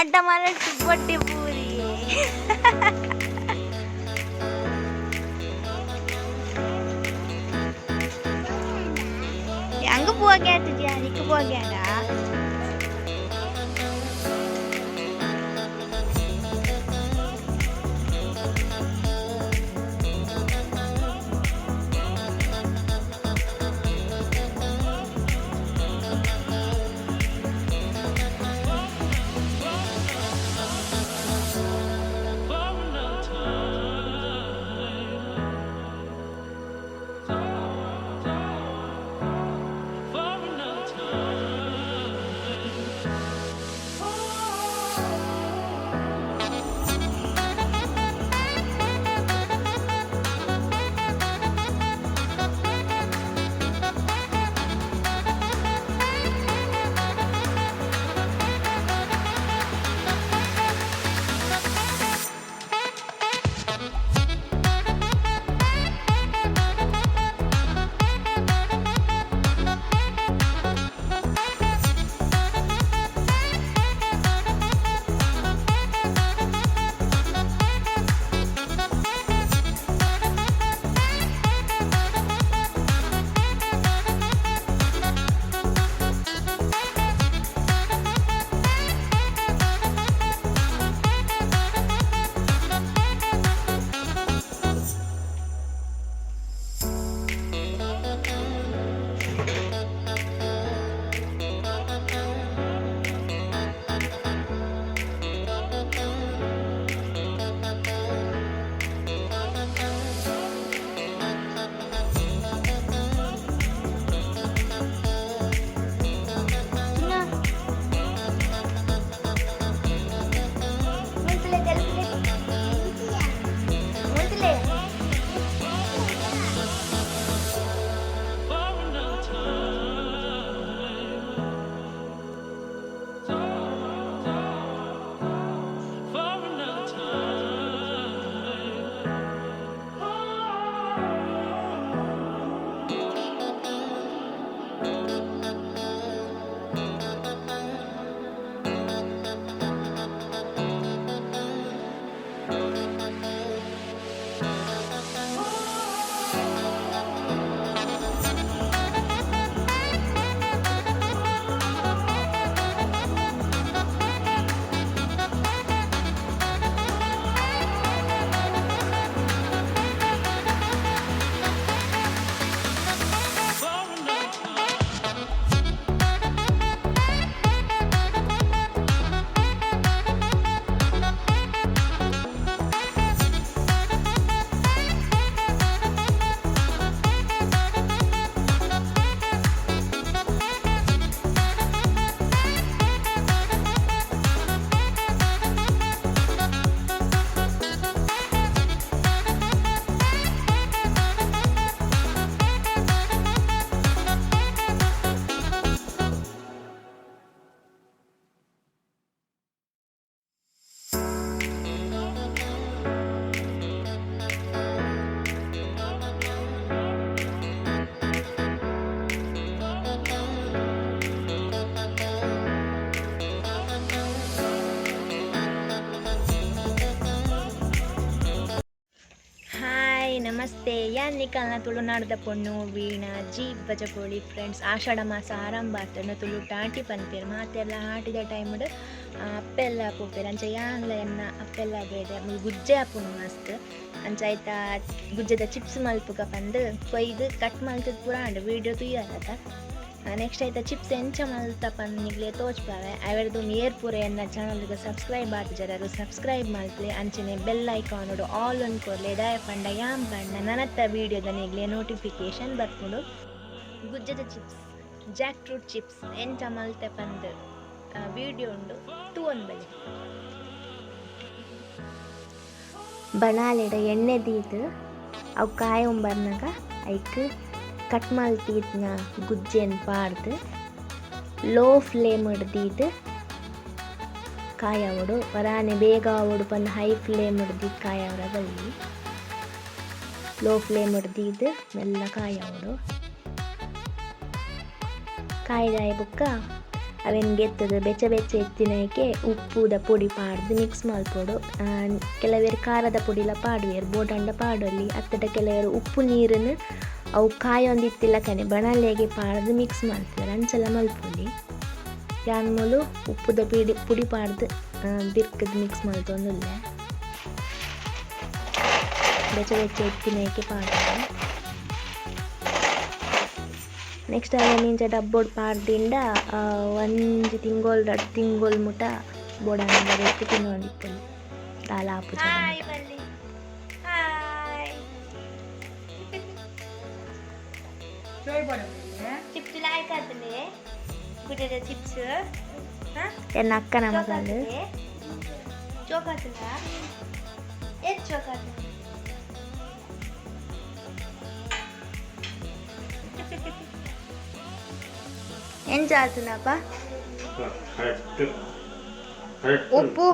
ಆಟ ಮಾಡಕ್ಕೆ ಬಟ್ಟೆ ಪೂರಿ ಹಂಗ ಪೋಗೆ ಆಡ್ತಿದ್ಯಾ ನಿಕ್ಕ ಪೋಗೆ ಆಡ ನಮಸ್ತೆ ಯಾನ್ ನಿಕಲ್ನ ತುಳುನಾಡದ ಪೊಣ್ಣು ವೀಣಾ ಜಿ ಬಜಕೋಳಿ ಫ್ರೆಂಡ್ಸ್ ಆಷಾಢ ಮಾಸ ಆರಂಭ ಆಗ್ತದೆ ತುಳು ಟಾಟಿ ಪಂತೇರು ಮಾತೆಲ್ಲ ಆಟಿದ ಟೈಮ್ಡ್ ಅಪ್ಪೆಲ್ಲ ಪೋಪೇರು ಅಂಚ ಯಾನ್ಲ ಎನ್ನ ಅಪ್ಪೆಲ್ಲ ಬೇರೆ ಗುಜ್ಜೆ ಆಪುಂಡು ಮಸ್ತ್ ಅಂಚ ಆಯ್ತಾ ಗುಜ್ಜೆದ ಚಿಪ್ಸ್ ಮಲ್ಪುಗ ಪಂದು ಕೊಯ್ದು ಕಟ್ ಮಲ್ತದ ಪೂರ ಅಂಡು ವೀಡಿಯೋ ತುಯ್ಯಾರತ ನೆಕ್ಸ್ಟ್ ಆಯ್ತಾ ಚಿಪ್ಸ್ ಎಂಚ ಮಲ್ತ ಪನ್ನಿಗ್ಲೆ ತೋಚ್ಪಾವೆ ಅವೆರದು ಏರ್ ಪೂರ ಎನ್ನ ಚಾನಲ್ಗೆ ಸಬ್ಸ್ಕ್ರೈಬ್ ಆತಿಜರಾರು ಸಬ್ಸ್ಕ್ರೈಬ್ ಮಲ್ತ್ಲೆ ಅಂಚನೆ ಬೆಲ್ ಐಕಾನೋಡು ಆಲ್ ಒನ್ ಕೊರ್ಲೆ ದಯ ಪಂಡ ಯಾಮ್ ಪಂಡ ನನ್ನತ್ತ ವೀಡಿಯೋದ ನಿಗ್ಲೆ ನೋಟಿಫಿಕೇಶನ್ ಬರ್ಕೊಂಡು ಗುಜ್ಜದ ಚಿಪ್ಸ್ ಜಾಕ್ ಫ್ರೂಟ್ ಚಿಪ್ಸ್ ಎಂಚ ಮಲ್ತೆ ಪಂದು ವೀಡಿಯೋ ಉಂಡು ತೂವೊಂದು ಬೆಲೆ ಬಣಾಲೆಡ ಎಣ್ಣೆ ದೀದು ಅವು ಕಾಯ ಉಂಬರ್ನಾಗ ಐಕ್ ಕಟ್ ಮಲ್ತಿದ್ನ ಗುಜ್ಜೆನ್ ಪಾಡ್ದು ಲೋ ಫ್ಲೇಮ್ ಹಿಡ್ದಿದ್ದು ಕಾಯವಡು ವರಾನೆ ಬೇಗ ಅವಡು ಬಂದು ಹೈ ಫ್ಲೇಮ್ ಹಿಡ್ದಿದ್ದು ಕಾಯವರ ಬಲ್ಲಿ ಲೋ ಫ್ಲೇಮ್ ಹಿಡ್ದಿದ್ದು ಮೆಲ್ಲ ಕಾಯವಡು ಕಾಯ್ದಾಯ ಬುಕ್ಕ ಅವೆನ್ಗೆ ಎತ್ತದು ಬೆಚ್ಚ ಬೆಚ್ಚ ಎತ್ತಿನಕ್ಕೆ ಉಪ್ಪುದ ಪೊಡಿ ಪಾಡ್ದು ಮಿಕ್ಸ್ ಮಲ್ಪೊಡು. ಕೆಲವೇರು ಖಾರದ ಪೊಡಿಲ ಪಾಡುವೆರು ಬೋಡಂಡ ಪಾಡೊಲ್ಲಿ ಅತ್ತಟ ಕೆಲವೇರು ಉಪ್ಪು ನೀರನ್ನು ಅವು ಕಾಯೊಂದಿತ್ತಿಲ್ಲ ಕನೆ ಬಣಲೆಗೆ ಪಾಡ್ದು ಮಿಕ್ಸ್ ಮಾಡ್ತಾರೆ ಅಂಚೆಲ್ಲ ಮಲ್ಪೊಲಿ. ಯಾನ್ ಮೂಲು ಉಪ್ಪುದ ಪುಡಿ ಪಾಡ್ದು ಬಿರ್ಕದ್ ಮಿಕ್ಸ್ ಮಲ್ತೊಂದುಲ್ಲೆ ಬೆಚ್ಚ ಬೆಚ್ಚ ಎತ್ತಿನಕ್ಕೆ ಪಾಡ್ದು. ನೆಕ್ಸ್ಟ್ ಅದೇ ನಿಂಚ ಡಬ್ಬೋಡು ಪಾಡ್ದಿಂದ 1 ತಿಂಗಳು 2 ತಿಂಗಳು ಮುಟ ಬೋಡಂಡ ರೆಟ್ಟು ತಿನ್ನೋದಿತ್ತಲ್ಲಿ ದಾಲ ಆಪು ಚಿಪ್ಸ್ ಲಾಯ್ಕಾತಲೆ ಗುಡ್ಡದ ಚಿಪ್ಸ್ ಎನ್ನ ಅಕ್ಕನ ಮಗಂದು ಚೋಕಾತಲ ಎಷ್ಟು ಚೋಕಾತಲ ఏం చేస్తున్నాపా ఉప్పు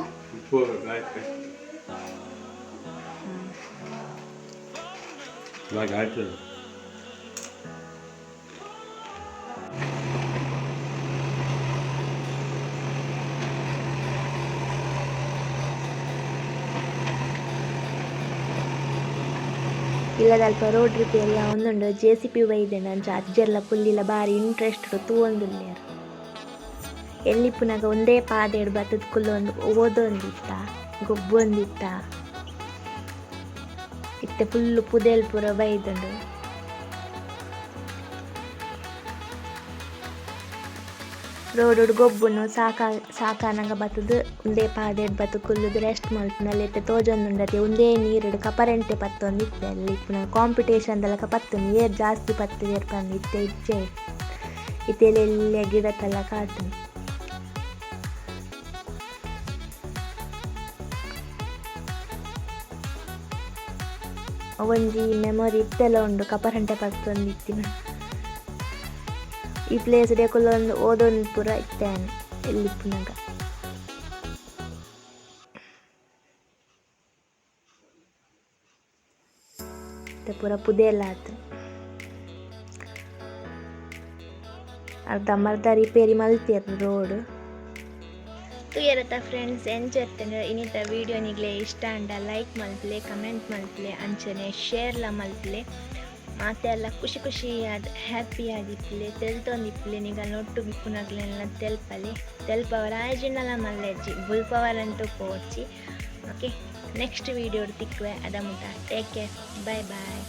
ಇಲ್ಲದಲ್ಪ ರೋಡ್ ರಿಪೇರಿ ಒಂದುಂಡು JCP ಬೈದೆಂಡು ಅಂಚ ಅಜ್ಜೆರ್ಲ ಪುಲ್ಲಿಲ ಬಾರಿ ಇಂಟ್ರೆಸ್ಟ್ ತೂವೊಂದುಲ್ಲೇರು. ಎಲ್ಲಿಪ್ಪುನಾಗ ಒಂದೇ ಪಾದೇಡು ಬತ್ತದ ಕುಲ್ಲೊಂದು ಓದೊಂದಿತ್ತ ಗೊಬ್ಬೊಂದಿತ್ತ ಇತ್ತೆ ಫುಲ್ಲು ಪುದೆಲ್ ಪೂರ ಬೈದುಂಡು. ರೋಡ್ ಗೊಬ್ಬುನು ಸಾಕಾನಂಗ ಬತ್ತದು ಒಂದೇ ಪಾದೇಡ್ ಬತ್ತು ಕುಲ್ಲುದು ರೆಸ್ಟ್ ಮಲ್ಪುನಲ್ಲಿ ಇತ್ತೆ ತೋಜೊಂದುಂಡತಿ ಒಂದೇ ನೀರುಡು ಕಪರೆಂಟೆ ಪತ್ತೊಂದಿತ್ತೆ ಅಲ್ಲಿ ಇಪ್ಪುನ ಕಾಂಪಿಟೇಷನ್ದಲಕ ಪತ್ತುಂಡು ಏರ್ ಜಾಸ್ತಿ ಪತ್ತದೇರ್ ಪಂದು ಇತ್ತೆ ಇಚ್ಚೆ ಇತ್ತೆಲೆಲ್ಲ ಗಿಡಕ್ಕೆಲ್ಲ ಕಾಟು. ಒಂಜಿ ಮೆಮೊರಿ ಇತ್ತೆಲ್ಲ ಉಂಡು ಕಪರಂಟೆ ಪತ್ತೊಂದಿತ್ತಿನ ಈ ಪ್ಲೇಸ್ ಡೆಕೊಲ್ಲೊಂದು ಓದೊಂದು ಪೂರ ಇತ್ತೇನೆ ಎಲ್ಲಿಪ್ಪುನಾಗ ಪೂರ ಪುದೆಲ್ಲ ಆತು ಅರ್ಧ ರಿಪೇರಿ ಮಲ್ತಿರು ರೋಡ್ ತುಯರತ್ತ ಫ್ರೆಂಡ್ಸ್ ಎಂಚೆತ್ತಂದ್ರೆ ಇನ್ನಿತ ವಿಡಿಯೋ ನಿಗ್ಲೆ ಇಷ್ಟ ಅಂಡ ಲೈಕ್ ಮಲ್ಪಲೆ ಕಮೆಂಟ್ ಮಲ್ಪಲೆ ಅಂಚನೆ ಶೇರ್ಲ ಮಲ್ಪಲೆ ಮಾತೆಲ್ಲ ಖುಷಿ ಖುಷಿಯಾದ ಹ್ಯಾಪಿಯಾಗಿಪ್ಪಲೆ ತೆಲ್ತೊಂದಿಪ್ಪಲೆ ನಿಗ ನೊಟ್ಟು ಬಿಪ್ಪುನಗ್ಲೆಲ್ಲ ತೆಲ್ಪವರ ಆಯ್ಜಿನಲ್ಲ ಮಲ್ಲೆಜ್ಜಿ ಬುಲ್ಪವರಂತೂ ಪೋಚಿ. ಓಕೆ ನೆಕ್ಸ್ಟ್ ವಿಡಿಯೋ ತಿಕ್ಕುವೆ ಅದ ಮುಟ ಟೇಕ್ ಕೇರ್ ಬೈ ಬಾಯ್.